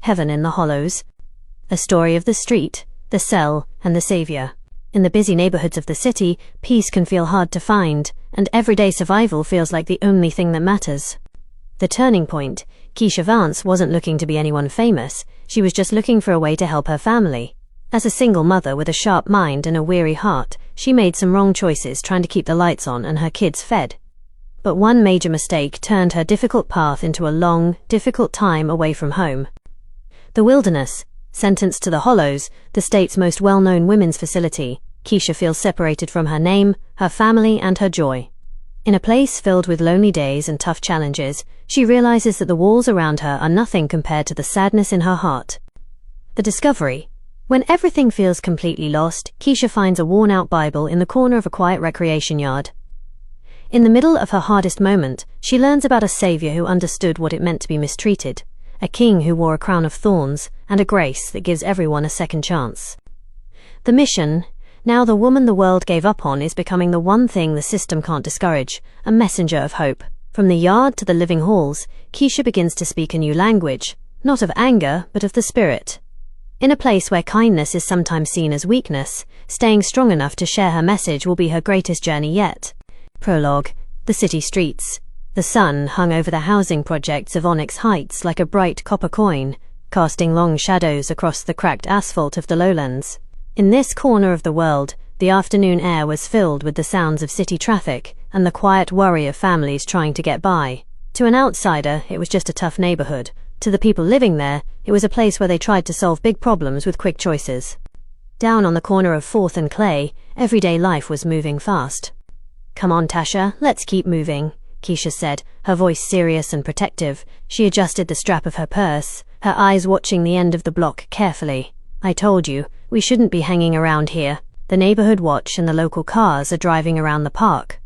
Heaven in the Hollows. A story of the street, the cell, and the savior. In the busy neighborhoods of the city, peace can feel hard to find, and everyday survival feels like the only thing that matters. The turning point, Keesha Vance wasn't looking to be anyone famous, she was just looking for a way to help her family. As a single mother with a sharp mind and a weary heart, she made some wrong choices trying to keep the lights on and her kids fed. But one major mistake turned her difficult path into a long, difficult time away from home. The wilderness. Sentenced to the Hollows, the state's most well-known women's facility, Keesha feels separated from her name, her family, and her joy. In a place filled with lonely days and tough challenges, she realizes that the walls around her are nothing compared to the sadness in her heart. The discovery. When everything feels completely lost, Keesha finds a worn-out Bible in the corner of a quiet recreation yard. In the middle of her hardest moment, she learns about a savior who understood what it meant to be mistreated, a king who wore a crown of thorns, and a grace that gives everyone a second chance. The mission, now the woman the world gave up on, is becoming the one thing the system can't discourage, a messenger of hope. From the yard to the living halls, Keesha begins to speak a new language, not of anger, but of the spirit. In a place where kindness is sometimes seen as weakness, staying strong enough to share her message will be her greatest journey yet. Prologue. The city streets. The sun hung over the housing projects of Onyx Heights like a bright copper coin, casting long shadows across the cracked asphalt of the lowlands. In this corner of the world, the afternoon air was filled with the sounds of city traffic and the quiet worry of families trying to get by. To an outsider, it was just a tough neighborhood. To the people living there, it was a place where they tried to solve big problems with quick choices. Down on the corner of 4th and Clay, everyday life was moving fast. "Come on, Tasha, let's keep moving," Keesha said, her voice serious and protective. She adjusted the strap of her purse, her eyes watching the end of the block carefully. "I told you, we shouldn't be hanging around here. The neighborhood watch and the local cars are driving around the park.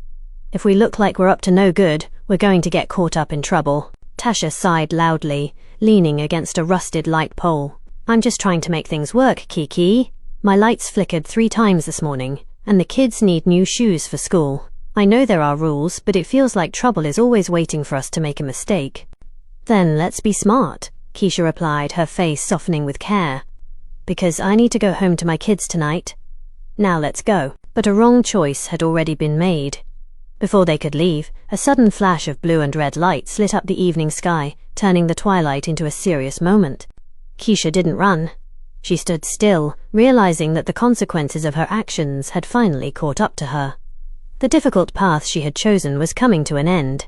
If we look like we're up to no good, we're going to get caught up in trouble." Tasha sighed loudly, leaning against a rusted light pole. "I'm just trying to make things work, Kiki. My lights flickered 3 times this morning, and the kids need new shoes for school. I know there are rules, but it feels like trouble is always waiting for us to make a mistake." "Then let's be smart," Keesha replied, her face softening with care. "Because I need to go home to my kids tonight. Now let's go." But a wrong choice had already been made. Before they could leave, a sudden flash of blue and red lights lit up the evening sky, turning the twilight into a serious moment. Keesha didn't run. She stood still, realizing that the consequences of her actions had finally caught up to her. The difficult path she had chosen was coming to an end.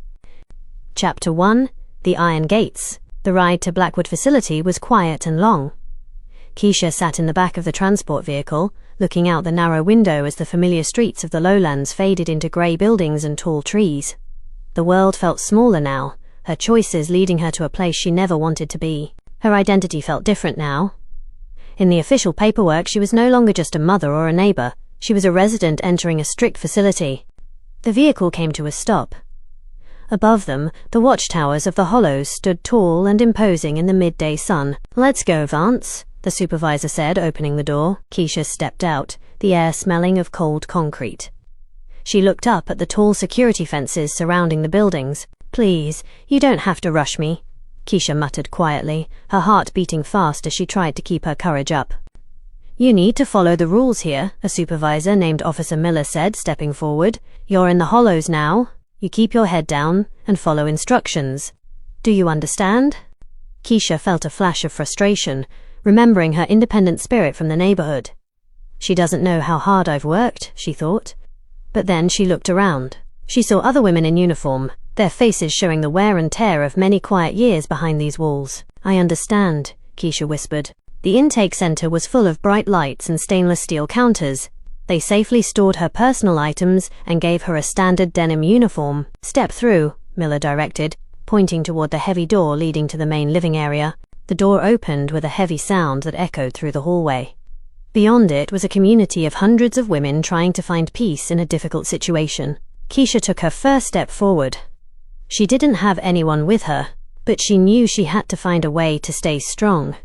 Chapter 1. The Iron Gates. The ride to Blackwood facility was quiet and long. Keesha sat in the back of the transport vehicle, looking out the narrow window as the familiar streets of the lowlands faded into grey buildings and tall trees. The world felt smaller now, her choices leading her to a place she never wanted to be. Her identity felt different now. In the official paperwork, she was no longer just a mother or a neighbor. She was a resident entering a strict facility. The vehicle came to a stop. Above them, the watchtowers of the Hollows stood tall and imposing in the midday sun. "Let's go, Vance," the supervisor said, opening the door. Keesha stepped out, the air smelling of cold concrete. She looked up at the tall security fences surrounding the buildings. "Please, you don't have to rush me," Keesha muttered quietly, her heart beating fast as she tried to keep her courage up. "You need to follow the rules here," a supervisor named Officer Miller said, stepping forward. "You're in the Hollows now. You keep your head down and follow instructions. Do you understand?" Keesha felt a flash of frustration, remembering her independent spirit from the neighborhood. "She doesn't know how hard I've worked," she thought. But then she looked around. She saw other women in uniform, their faces showing the wear and tear of many quiet years behind these walls. "I understand," Keesha whispered. The intake center was full of bright lights and stainless steel counters. They safely stored her personal items and gave her a standard denim uniform. "Step through," Miller directed, pointing toward the heavy door leading to the main living area. The door opened with a heavy sound that echoed through the hallway. Beyond it was a community of hundreds of women trying to find peace in a difficult situation. Keesha took her first step forward. She didn't have anyone with her, but she knew she had to find a way to stay strong.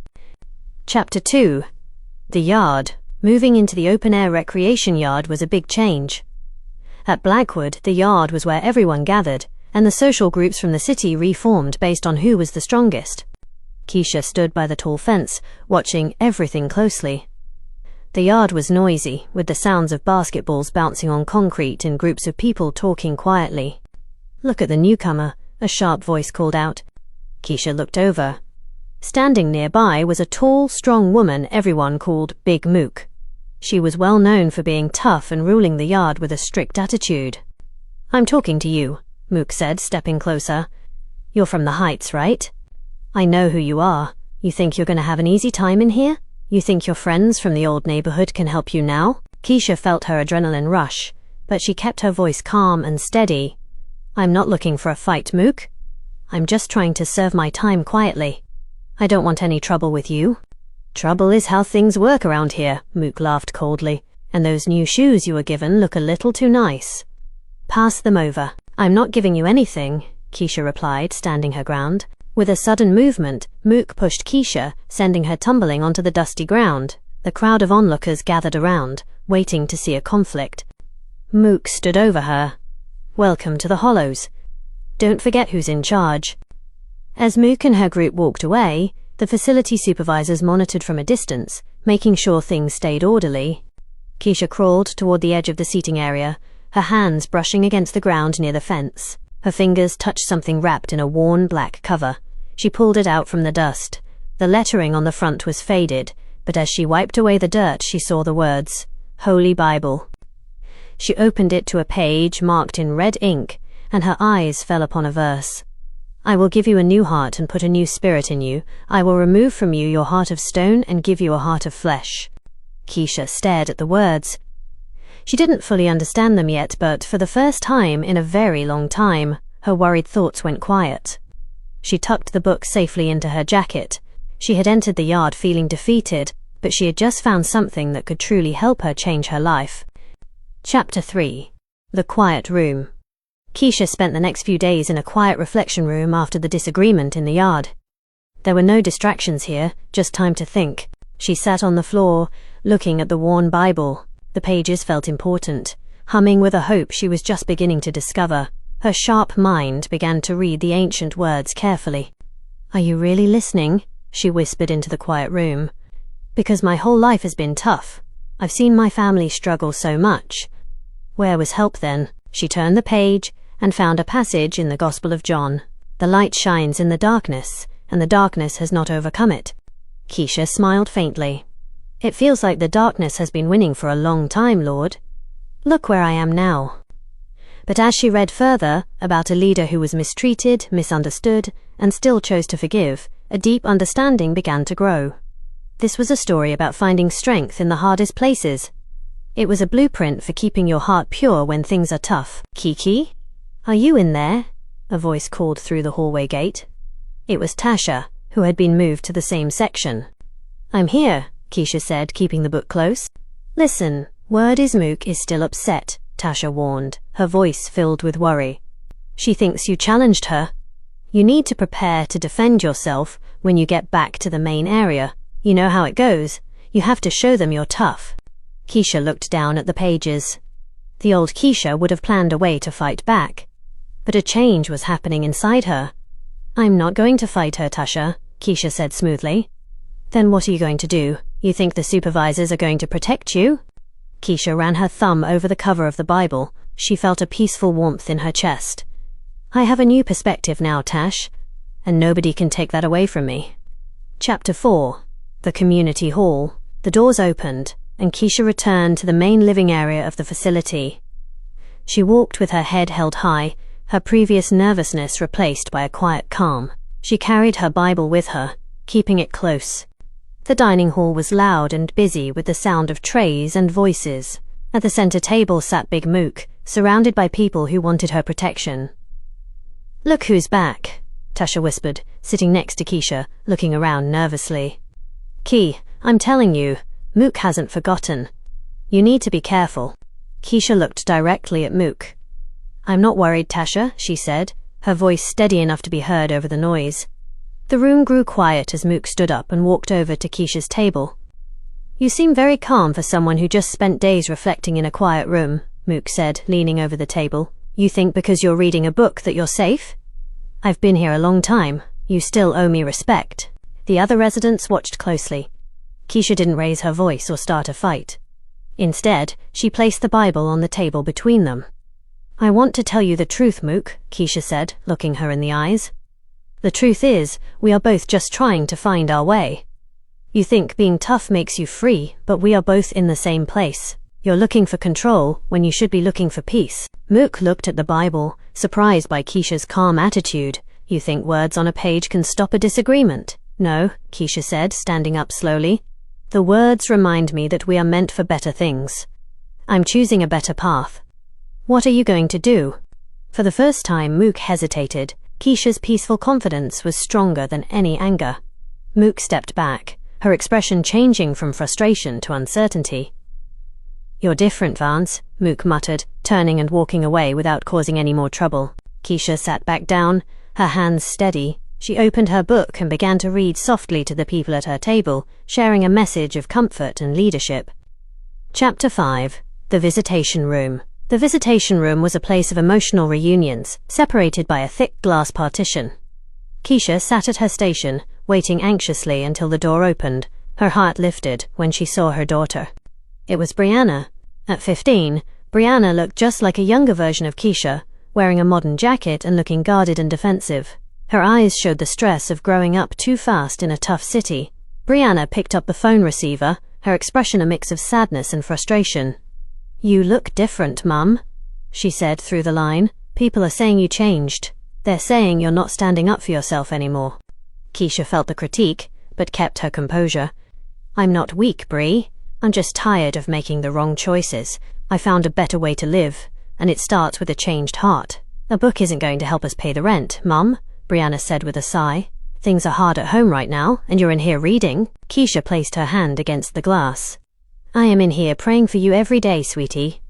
Chapter 2. The Yard. Moving into the open-air recreation yard was a big change. At Blackwood, the yard was where everyone gathered, and the social groups from the city reformed based on who was the strongest. Keesha stood by the tall fence, watching everything closely. The yard was noisy, with the sounds of basketballs bouncing on concrete and groups of people talking quietly. "Look at the newcomer," a sharp voice called out. Keesha looked over. Standing nearby was a tall, strong woman everyone called Big Mook. She was well known for being tough and ruling the yard with a strict attitude. "I'm talking to you," Mook said, stepping closer. "You're from the Heights, right? I know who you are. You think you're going to have an easy time in here? You think your friends from the old neighborhood can help you now?" Keesha felt her adrenaline rush, but she kept her voice calm and steady. "I'm not looking for a fight, Mook. I'm just trying to serve my time quietly. I don't want any trouble with you." "Trouble is how things work around here," Mook laughed coldly. "And those new shoes you were given look a little too nice." "Pass them over." "I'm not giving you anything," Keesha replied, standing her ground. With a sudden movement, Mook pushed Keesha, sending her tumbling onto the dusty ground. The crowd of onlookers gathered around, waiting to see a conflict. Mook stood over her. "Welcome to the Hollows. Don't forget who's in charge." As Mook and her group walked away, the facility supervisors monitored from a distance, making sure things stayed orderly. Keesha crawled toward the edge of the seating area, her hands brushing against the ground near the fence. Her fingers touched something wrapped in a worn black cover. She pulled it out from the dust. The lettering on the front was faded, but as she wiped away the dirt, she saw the words, "Holy Bible." She opened it to a page marked in red ink, and her eyes fell upon a verse. "I will give you a new heart and put a new spirit in you. I will remove from you your heart of stone and give you a heart of flesh." Keesha stared at the words. She didn't fully understand them yet, but for the first time in a very long time, her worried thoughts went quiet. She tucked the book safely into her jacket. She had entered the yard feeling defeated, but she had just found something that could truly help her change her life. Chapter 3. The Quiet Room. Keesha spent the next few days in a quiet reflection room after the disagreement in the yard. There were no distractions here, just time to think. She sat on the floor, looking at the worn Bible. The pages felt important, humming with a hope she was just beginning to discover. Her sharp mind began to read the ancient words carefully. "Are you really listening?" she whispered into the quiet room. "Because my whole life has been tough. I've seen my family struggle so much. Where was help then?" She turned the page and found a passage in the Gospel of John. "The light shines in the darkness, and the darkness has not overcome it." Keesha smiled faintly. "It feels like the darkness has been winning for a long time, Lord. Look where I am now." But as she read further about a leader who was mistreated, misunderstood, and still chose to forgive, a deep understanding began to grow. This was a story about finding strength in the hardest places. It was a blueprint for keeping your heart pure when things are tough. "Kiki? Are you in there?" a voice called through the hallway gate. It was Tasha, who had been moved to the same section. "I'm here," Keesha said, keeping the book close. "Listen, word is Mook is still upset," Tasha warned, her voice filled with worry. "She thinks you challenged her. You need to prepare to defend yourself when you get back to the main area. You know how it goes. You have to show them you're tough." Keesha looked down at the pages. The old Keesha would have planned a way to fight back, but a change was happening inside her. "I'm not going to fight her, Tasha," Keesha said smoothly. "Then what are you going to do? You think the supervisors are going to protect you?" Keesha ran her thumb over the cover of the Bible. She felt a peaceful warmth in her chest. "I have a new perspective now, Tash, and nobody can take that away from me." Chapter 4. The Community Hall. The doors opened, and Keesha returned to the main living area of the facility. She walked with her head held high, her previous nervousness replaced by a quiet calm. She carried her Bible with her, keeping it close. The dining hall was loud and busy with the sound of trays and voices. At the center table sat Big Mook, surrounded by people who wanted her protection. "Look who's back," Tasha whispered, sitting next to Keesha, looking around nervously. "Key, I'm telling you, Mook hasn't forgotten. You need to be careful." Keesha looked directly at Mook. "I'm not worried, Tasha," she said, her voice steady enough to be heard over the noise. The room grew quiet as Mook stood up and walked over to Keesha's table. "You seem very calm for someone who just spent days reflecting in a quiet room," Mook said, leaning over the table. "You think because you're reading a book that you're safe? I've been here a long time. You still owe me respect." The other residents watched closely. Keesha didn't raise her voice or start a fight. Instead, she placed the Bible on the table between them. "I want to tell you the truth, Mook," Keesha said, looking her in the eyes. "The truth is, we are both just trying to find our way. You think being tough makes you free, but we are both in the same place. You're looking for control when you should be looking for peace." Mook looked at the Bible, surprised by Keesha's calm attitude. "You think words on a page can stop a disagreement?" "No," Keesha said, standing up slowly. "The words remind me that we are meant for better things. I'm choosing a better path. What are you going to do?" For the first time, Mook hesitated. Keesha's peaceful confidence was stronger than any anger. Mook stepped back, her expression changing from frustration to uncertainty. "You're different, Vance," Mook muttered, turning and walking away without causing any more trouble. Keesha sat back down, her hands steady. She opened her book and began to read softly to the people at her table, sharing a message of comfort and leadership. Chapter 5. The Visitation Room. The visitation room was a place of emotional reunions, separated by a thick glass partition. Keesha sat at her station, waiting anxiously until the door opened. Her heart lifted when she saw her daughter. It was Brianna. At 15, Brianna looked just like a younger version of Keesha, wearing a modern jacket and looking guarded and defensive. Her eyes showed the stress of growing up too fast in a tough city. Brianna picked up the phone receiver, her expression a mix of sadness and frustration. "You look different, Mum," she said through the line. "People are saying you changed. They're saying you're not standing up for yourself anymore." Keesha felt the critique, but kept her composure. "I'm not weak, Bri. I'm just tired of making the wrong choices. I found a better way to live, and it starts with a changed heart." "A book isn't going to help us pay the rent, Mum," Brianna said with a sigh. "Things are hard at home right now, and you're in here reading." Keesha placed her hand against the glass. "I am in here praying for you every day, sweetie.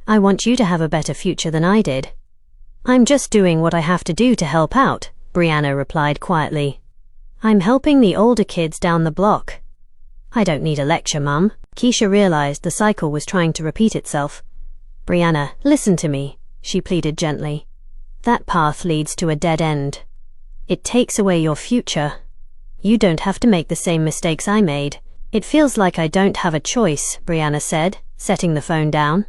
I want you to have a better future than I did." "I'm just doing what I have to do to help out," Brianna replied quietly. "I'm helping the older kids down the block." "I don't need a lecture, Mum." Keesha realized the cycle was trying to repeat itself. "Brianna, listen to me," she pleaded gently. "That path leads to a dead end. It takes away your future. You don't have to make the same mistakes I made." "It feels like I don't have a choice," Brianna said, setting the phone down.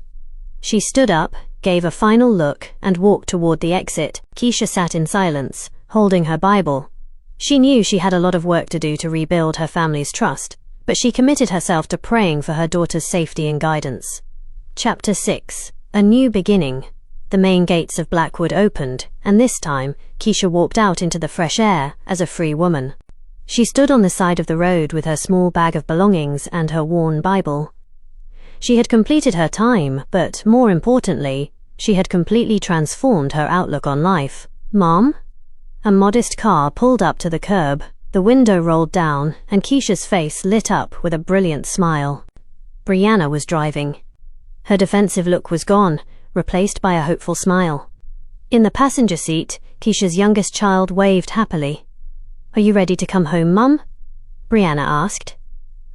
She stood up, gave a final look, and walked toward the exit. Keesha sat in silence, holding her Bible. She knew she had a lot of work to do to rebuild her family's trust, but she committed herself to praying for her daughter's safety and guidance. Chapter 6. A New Beginning. The main gates of Blackwood opened, and this time, Keesha walked out into the fresh air as a free woman. She stood on the side of the road with her small bag of belongings and her worn Bible. She had completed her time, but more importantly, she had completely transformed her outlook on life. "Mom?" A modest car pulled up to the curb. The window rolled down, and Keesha's face lit up with a brilliant smile. Brianna was driving. Her defensive look was gone, replaced by a hopeful smile. In the passenger seat, Keesha's youngest child waved happily. "Are you ready to come home, Mum?" Brianna asked.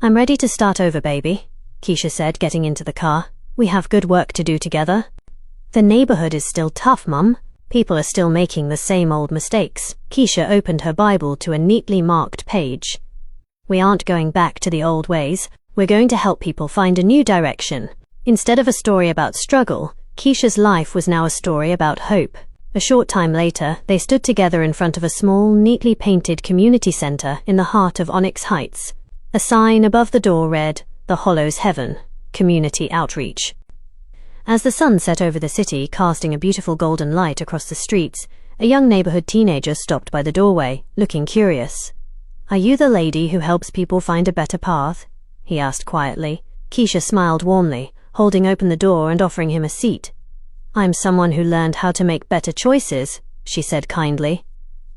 "I'm ready to start over, baby," Keesha said, getting into the car. "We have good work to do together." "The neighborhood is still tough, Mum. People are still making the same old mistakes." Keesha opened her Bible to a neatly marked page. "We aren't going back to the old ways. We're going to help people find a new direction." Instead of a story about struggle, Keesha's life was now a story about hope. A short time later, they stood together in front of a small, neatly painted community center in the heart of Onyx Heights. A sign above the door read, "The Hollow's Heaven, Community Outreach." As the sun set over the city, casting a beautiful golden light across the streets, a young neighborhood teenager stopped by the doorway, looking curious. "Are you the lady who helps people find a better path?" he asked quietly. Keesha smiled warmly, holding open the door and offering him a seat. "I'm someone who learned how to make better choices," she said kindly.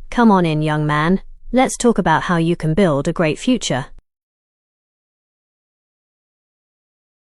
"Come on in, young man. Let's talk about how you can build a great future."